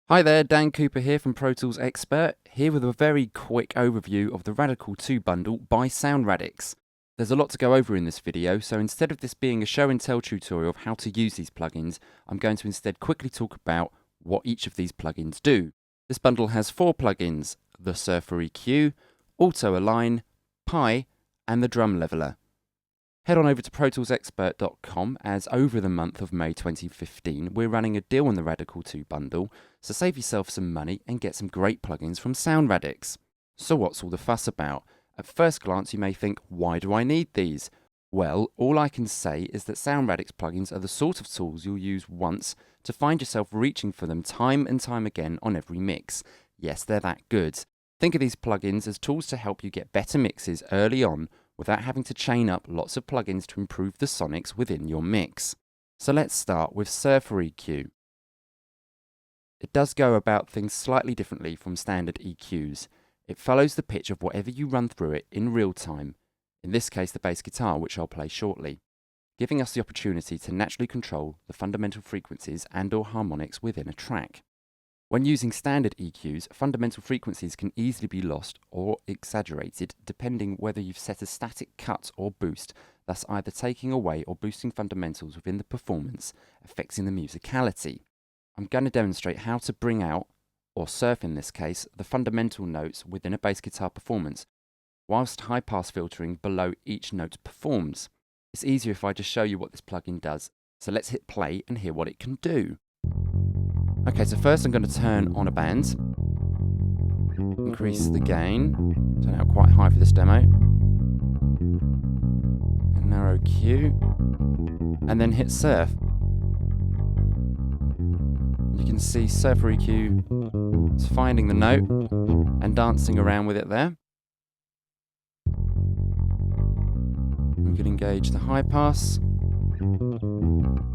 Hi there, Dan Cooper here from Pro Tools Expert, here with a very quick overview of the Radical 2 bundle by Sound Radix. There's a lot to go over in this video, so instead of this being a show and tell tutorial of how to use these plugins, I'm going to instead quickly talk about what each of these plugins do. This bundle has 4 plugins: the Surfer EQ, Auto Align, Pi, and the Drum Leveler. Head on over to ProToolsExpert.com, as over the month of May 2015 we're running a deal on the Radical 2 bundle, so save yourself some money and get some great plugins from Sound Radix. So what's all the fuss about? At first glance you may think, why do I need these? Well, all I can say is that Sound Radix plugins are the sort of tools you'll use once to find yourself reaching for them time and time again on every mix. Yes, they're that good. Think of these plugins as tools to help you get better mixes early on without having to chain up lots of plugins to improve the sonics within your mix. So let's start with Surfer EQ. It does go about things slightly differently from standard EQs. It follows the pitch of whatever you run through it in real time, in this case the bass guitar, which I'll play shortly, giving us the opportunity to naturally control the fundamental frequencies and/or harmonics within a track. When using standard EQs, fundamental frequencies can easily be lost or exaggerated depending whether you've set a static cut or boost, thus either taking away or boosting fundamentals within the performance, affecting the musicality. I'm going to demonstrate how to bring out, or surf in this case, the fundamental notes within a bass guitar performance, whilst high-pass filtering below each note performs. It's easier if I just show you what this plugin does, so let's hit play and hear what it can do. Okay, so first I'm going to turn on a band, increase the gain, turn it out quite high for this demo, and narrow Q, and then hit surf. You can see Surfer EQ is finding the note and dancing around with it there. We can engage the high pass,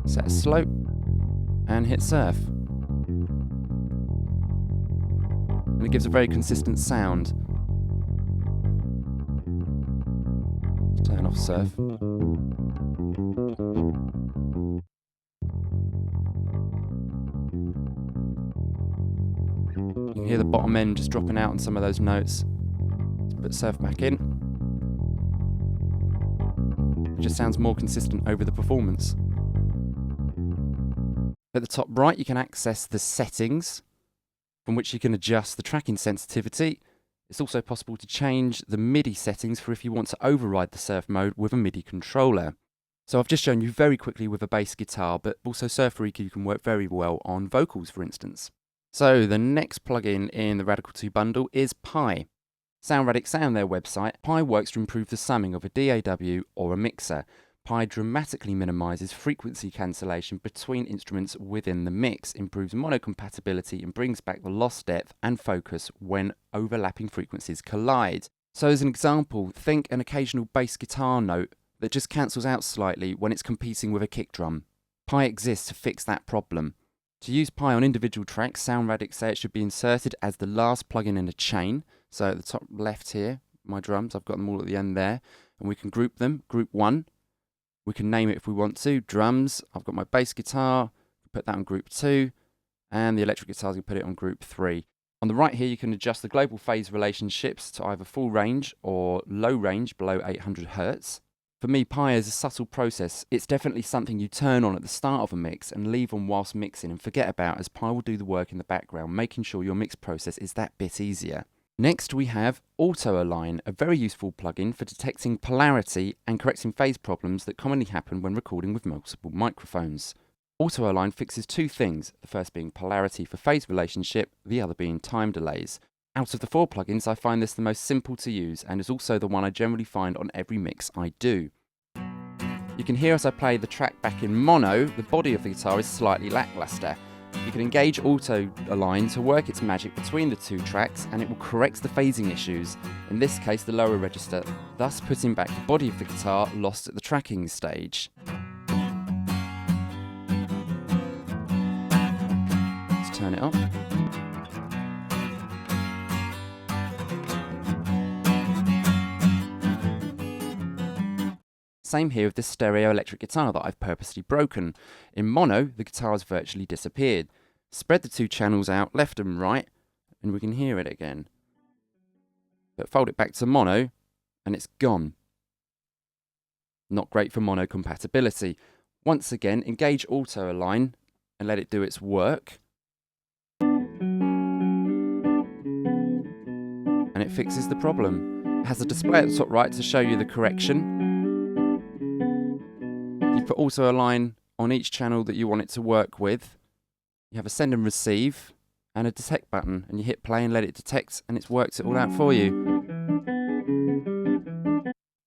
set a slope, and hit surf. And it gives a very consistent sound. Let's turn off surf. You can hear the bottom end just dropping out on some of those notes. Let's put surf back in. It just sounds more consistent over the performance. At the top right you can access the settings, from which you can adjust the tracking sensitivity. It's also possible to change the MIDI settings for if you want to override the surf mode with a MIDI controller. So I've just shown you very quickly with a bass guitar, but also Surfer EQ can work very well on vocals, for instance. So the next plugin in the Radical 2 bundle is Pi. Sound Radix say on their website, Pi works to improve the summing of a DAW or a mixer. Pi dramatically minimises frequency cancellation between instruments within the mix, improves monocompatibility and brings back the lost depth and focus when overlapping frequencies collide. So as an example, think an occasional bass guitar note that just cancels out slightly when it's competing with a kick drum. Pi exists to fix that problem. To use Pi on individual tracks, Sound Radix say it should be inserted as the last plugin in a chain. So at the top left here, my drums, I've got them all at the end there, and we can group them, group 1. We can name it if we want to, drums. I've got my bass guitar, put that on group 2, and the electric guitars, we put it on group 3. On the right here, you can adjust the global phase relationships to either full range or low range below 800 Hz. For me, Pi is a subtle process. It's definitely something you turn on at the start of a mix and leave on whilst mixing and forget about, as Pi will do the work in the background, making sure your mix process is that bit easier. Next we have Auto Align, a very useful plugin for detecting polarity and correcting phase problems that commonly happen when recording with multiple microphones. Auto Align fixes 2 things, the first being polarity for phase relationship, the other being time delays. Out of the 4 plugins, I find this the most simple to use and is also the one I generally find on every mix I do. You can hear as I play the track back in mono, the body of the guitar is slightly lackluster. You can engage Auto Align to work its magic between the 2 tracks and it will correct the phasing issues, in this case the lower register, thus putting back the body of the guitar lost at the tracking stage. Let's turn it up. Same here with this stereo electric guitar that I've purposely broken. In mono, the guitar has virtually disappeared. Spread the two channels out left and right, and we can hear it again. But fold it back to mono, and it's gone. Not great for mono compatibility. Once again, engage auto align and let it do its work. And it fixes the problem. It has a display at the top right to show you the correction. You put auto align on each channel that you want it to work with. You have a send and receive and a detect button, and you hit play and let it detect, and it's worked it all out for you.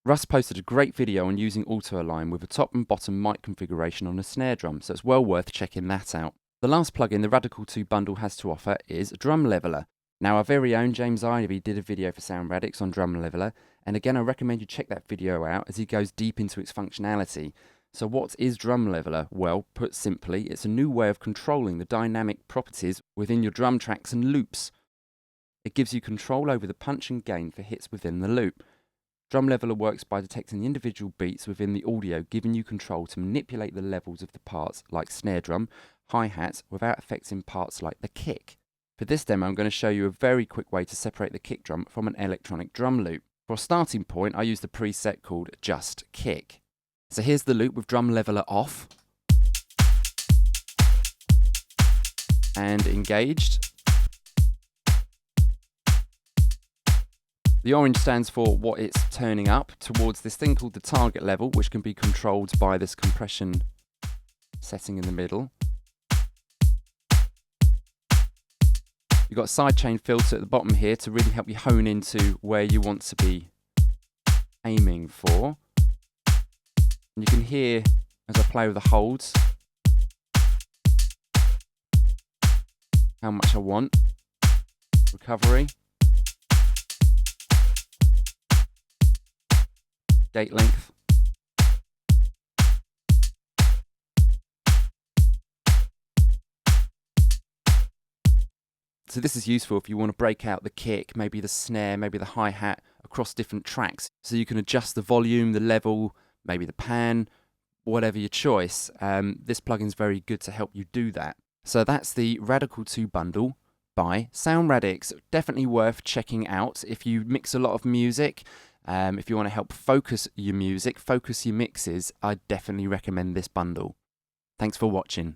Russ posted a great video on using auto align with a top and bottom mic configuration on a snare drum, so it's well worth checking that out. The last plugin the Radical 2 bundle has to offer is Drum Leveler. Now, our very own James Ivy did a video for Sound Radix on Drum Leveler, and again I recommend you check that video out as he goes deep into its functionality. So what is Drum Leveler? Well, put simply, it's a new way of controlling the dynamic properties within your drum tracks and loops. It gives you control over the punch and gain for hits within the loop. Drum Leveler works by detecting the individual beats within the audio, giving you control to manipulate the levels of the parts like snare drum, hi-hat, without affecting parts like the kick. For this demo, I'm going to show you a very quick way to separate the kick drum from an electronic drum loop. For a starting point, I used a preset called Just Kick. So here's the loop with Drum Leveler off and engaged. The orange stands for what it's turning up towards this thing called the target level, which can be controlled by this compression setting in the middle. You've got a sidechain filter at the bottom here to really help you hone into where you want to be aiming for. And you can hear as I play with the holds how much I want. Recovery. Gate length. So this is useful if you want to break out the kick, maybe the snare, maybe the hi-hat across different tracks. So you can adjust the volume, the level, maybe the pan, whatever your choice. This plugin is very good to help you do that. So that's the Radical 2 bundle by Sound Radix. Definitely worth checking out if you mix a lot of music. If you want to help focus your music, focus your mixes, I definitely recommend this bundle. Thanks for watching.